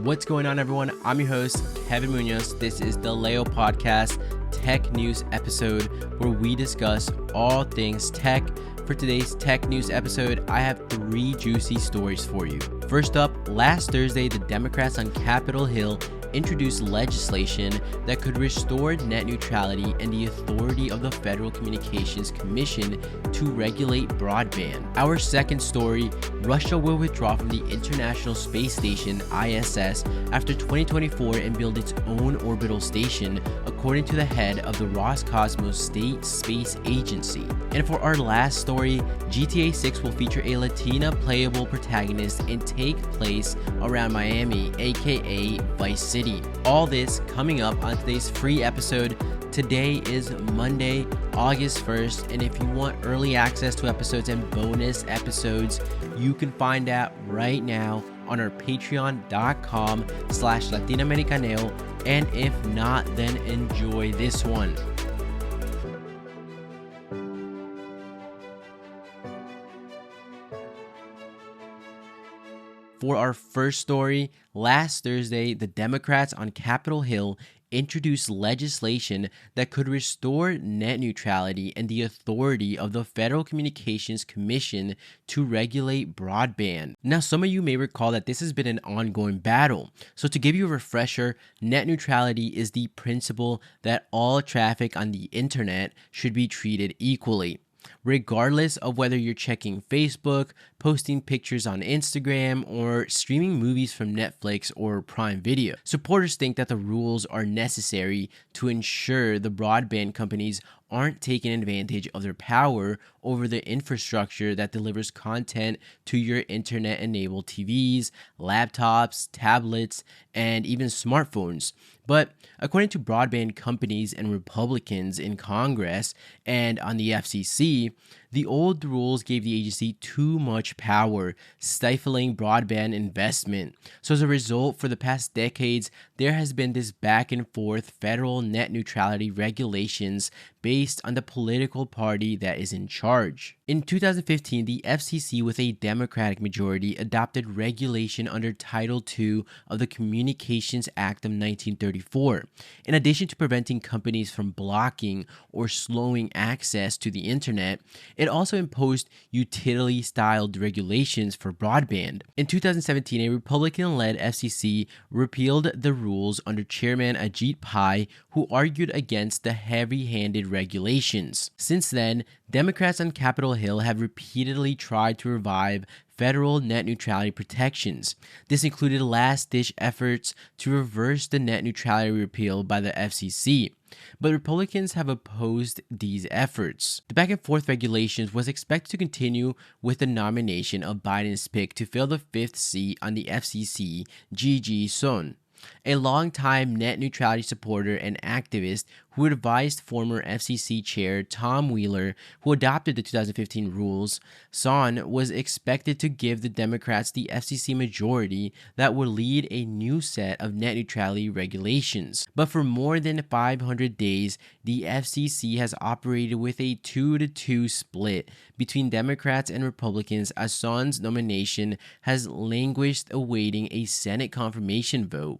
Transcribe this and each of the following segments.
What's going on, everyone? I'm your host, Kevin Munoz. This is the Leo Podcast Tech News episode where we discuss all things tech. For today's tech news episode, I have 3 juicy stories for you. First up, last Thursday, the Democrats on Capitol Hill introduced legislation that could restore net neutrality and the authority of the Federal Communications Commission to regulate broadband. Our second story, Russia will withdraw from the International Space Station ISS after 2024 and build its own orbital station, according to the head of the Roscosmos State Space Agency. And for our last story, GTA 6 will feature a Latina playable protagonist and take place around Miami, aka Vice City. All this coming up on today's free episode. Today is Monday, August 1st, and if you want early access to episodes and bonus episodes, you can find that right now on our patreon.com/latinamericaneo, and if not, then enjoy this one. For our first story, last Thursday, the Democrats on Capitol Hill introduced legislation that could restore net neutrality and the authority of the Federal Communications Commission to regulate broadband. Now, some of you may recall that this has been an ongoing battle. So to give you a refresher, net neutrality is the principle that all traffic on the internet should be treated equally, regardless of whether you're checking Facebook, posting pictures on Instagram, or streaming movies from Netflix or Prime Video. Supporters think that the rules are necessary to ensure the broadband companies aren't taking advantage of their power over the infrastructure that delivers content to your internet-enabled TVs, laptops, tablets, and even smartphones. But according to broadband companies and Republicans in Congress and on the FCC, the old rules gave the agency too much power, stifling broadband investment. So as a result, for the past decades, there has been this back and forth federal net neutrality regulations based on the political party that is in charge. In 2015, the FCC, with a Democratic majority, adopted regulation under Title II of the Communications Act of 1934. In addition to preventing companies from blocking or slowing access to the internet, it also imposed utility-styled regulations for broadband. In 2017, a Republican-led FCC repealed the rules under Chairman Ajit Pai, who argued against the heavy-handed regulations. Since then, Democrats on Capitol Hill have repeatedly tried to revive federal net neutrality protections. This included last-ditch efforts to reverse the net neutrality repeal by the FCC, but Republicans have opposed these efforts. The back-and-forth regulations was expected to continue with the nomination of Biden's pick to fill the 5th seat on the FCC, Gigi Son, a longtime net neutrality supporter and activist who advised former FCC chair Tom Wheeler, who adopted the 2015 rules. Son was expected to give the Democrats the FCC majority that would lead a new set of net neutrality regulations. But for more than 500 days, the FCC has operated with a 2-2 split between Democrats and Republicans, as Son's nomination has languished awaiting a Senate confirmation vote.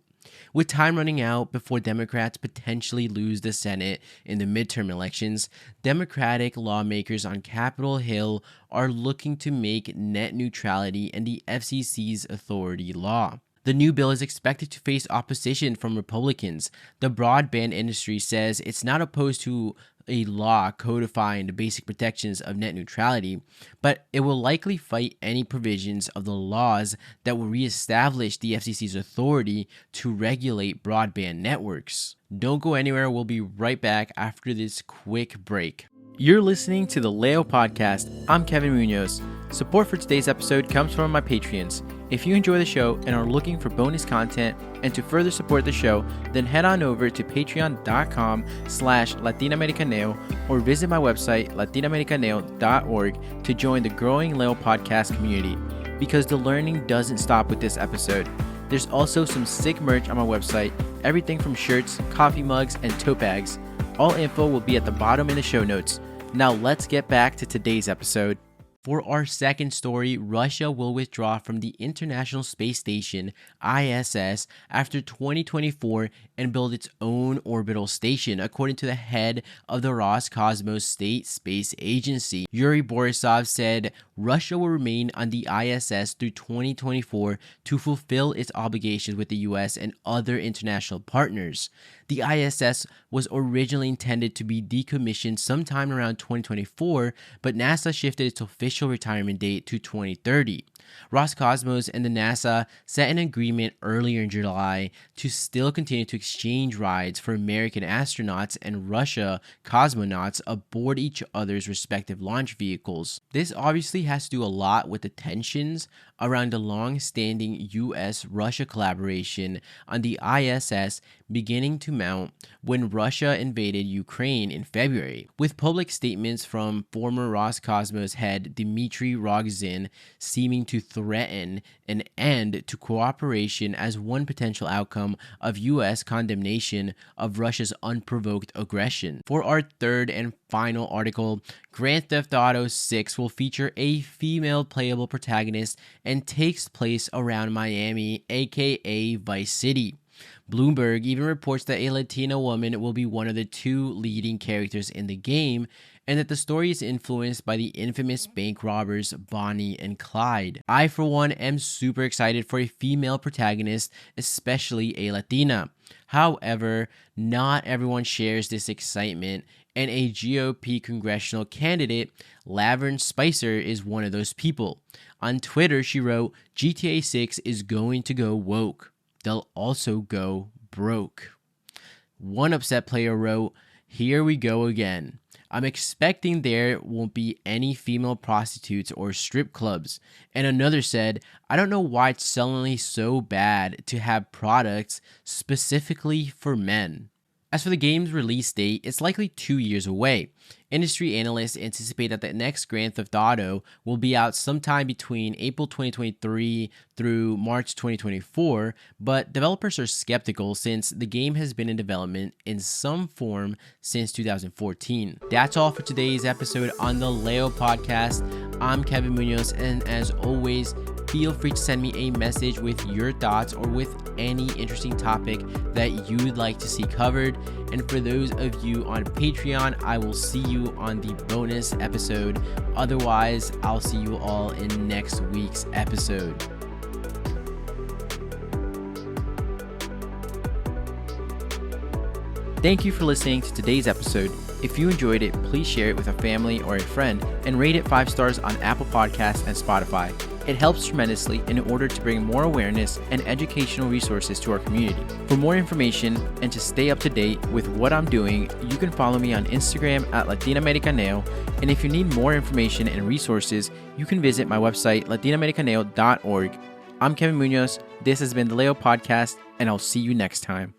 With time running out before Democrats potentially lose the Senate in the midterm elections, Democratic lawmakers on Capitol Hill are looking to make net neutrality and the FCC's authority law. The new bill is expected to face opposition from Republicans. The broadband industry says it's not opposed to a law codifying the basic protections of net neutrality, but it will likely fight any provisions of the laws that will reestablish the FCC's authority to regulate broadband networks. Don't go anywhere. We'll be right back after this quick break. You're listening to the Leo Podcast. I'm Kevin Munoz. Support for today's episode comes from my Patreons. If you enjoy the show and are looking for bonus content and to further support the show, then head on over to patreon.com/latinamericaneo or visit my website latinamericaneo.org to join the growing Leo Podcast community, because the learning doesn't stop with this episode. There's also some sick merch on my website, everything from shirts, coffee mugs, and tote bags. All info will be at the bottom in the show notes. Now let's get back to today's episode. For our second story, Russia will withdraw from the International Space Station ISS after 2024 and build its own orbital station, according to the head of the Roscosmos State Space Agency. Yuri Borisov said Russia will remain on the ISS through 2024 to fulfill its obligations with the US and other international partners. The ISS was originally intended to be decommissioned sometime around 2024, but NASA shifted its official retirement date to 2030. Roscosmos and the NASA set an agreement earlier in July to still continue to exchange rides for American astronauts and Russia cosmonauts aboard each other's respective launch vehicles. This obviously has to do a lot with the tensions around the long-standing US-Russia collaboration on the ISS beginning to mount when Russia invaded Ukraine in February, with public statements from former Roscosmos head Dmitry Rogozin seeming to threaten an end to cooperation as one potential outcome of US condemnation of Russia's unprovoked aggression. For our third and final article, Grand Theft Auto 6 will feature a female playable protagonist and takes place around Miami, aka Vice City. Bloomberg even reports that a Latina woman will be one of the two leading characters in the game, and that the story is influenced by the infamous bank robbers Bonnie and Clyde. I, for one, am super excited for a female protagonist, especially a Latina. However, not everyone shares this excitement, and a GOP congressional candidate, Laverne Spicer, is one of those people. On Twitter, she wrote, "GTA 6 is going to go woke. They'll also go broke." One upset player wrote, "Here we go again. I'm expecting there won't be any female prostitutes or strip clubs." And another said, "I don't know why it's suddenly so bad to have products specifically for men." As for the game's release date, it's likely 2 years away. Industry analysts anticipate that the next Grand Theft Auto will be out sometime between April 2023 through March 2024, but developers are skeptical since the game has been in development in some form since 2014. That's all for today's episode on the Leo Podcast. I'm Kevin Munoz, and as always, feel free to send me a message with your thoughts or with any interesting topic that you'd like to see covered. And for those of you on Patreon, I will see you on the bonus episode. Otherwise, I'll see you all in next week's episode. Thank you for listening to today's episode. If you enjoyed it, please share it with a family or a friend and rate it 5 stars on Apple Podcasts and Spotify. It helps tremendously in order to bring more awareness and educational resources to our community. For more information and to stay up to date with what I'm doing, you can follow me on Instagram at LatinaAmericaneo. And if you need more information and resources, you can visit my website, latinamericaneo.org. I'm Kevin Munoz. This has been the Leo Podcast, and I'll see you next time.